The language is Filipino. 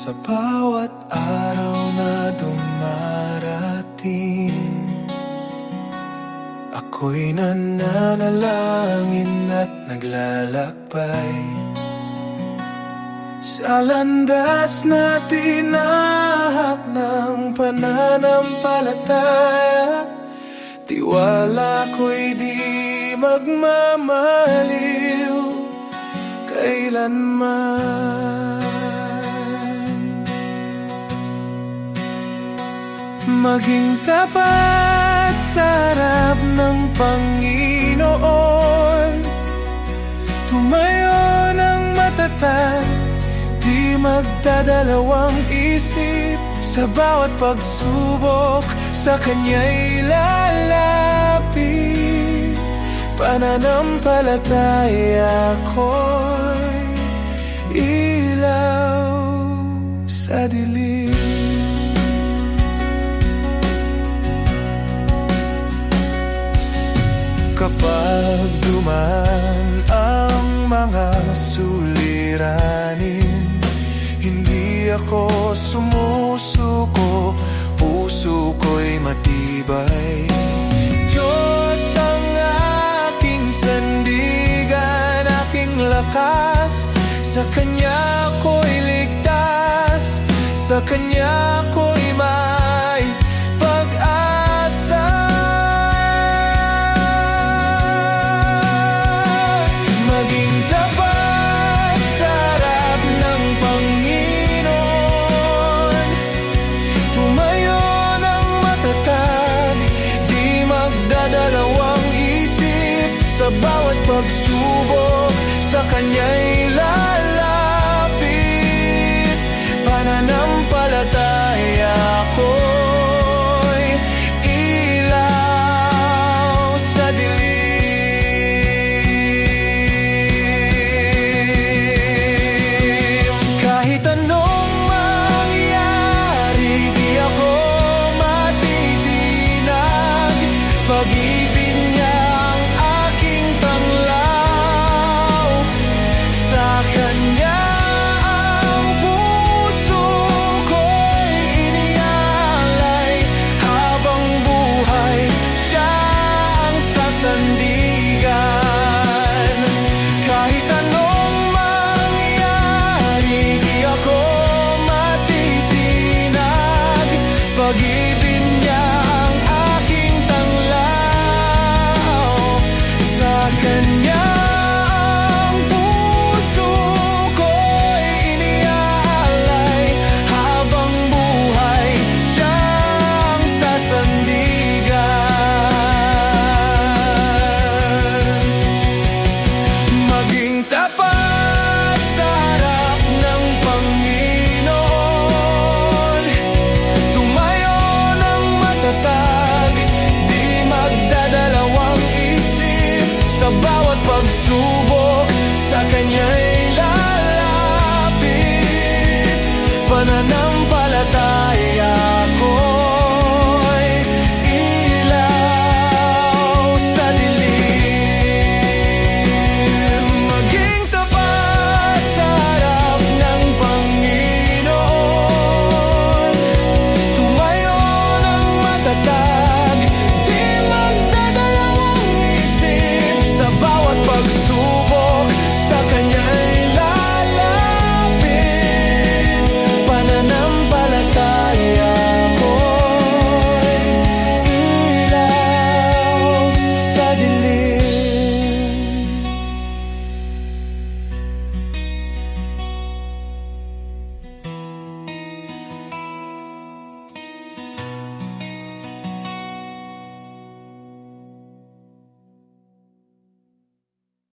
Sa bawat araw na dumarating, ako'y nananalangin at naglalakbay sa landas na tinahak ng pananampalataya. Tiwala ko'y di magmamaliw kailanman. Maging tapat sa harap ng Panginoon, tumayo ng matatag, di magdadalawang isip. Sa bawat pagsubok, sa Kanya'y lalapit. Pananampalataya ko'y ilaw sa dilim. Kapag dumaan ang mga suliranin, hindi ako sumusuko, puso ko'y matibay. Diyos ang aking sandigan, aking lakas, sa Kanya ko'y ligtas, sa Kanya ko'y may pag-asa. Maging tapat sa harap ng Panginoon, tumayo ng matatag, di magdadalawang isip. Sa bawat pagsubok, sa Kanya'y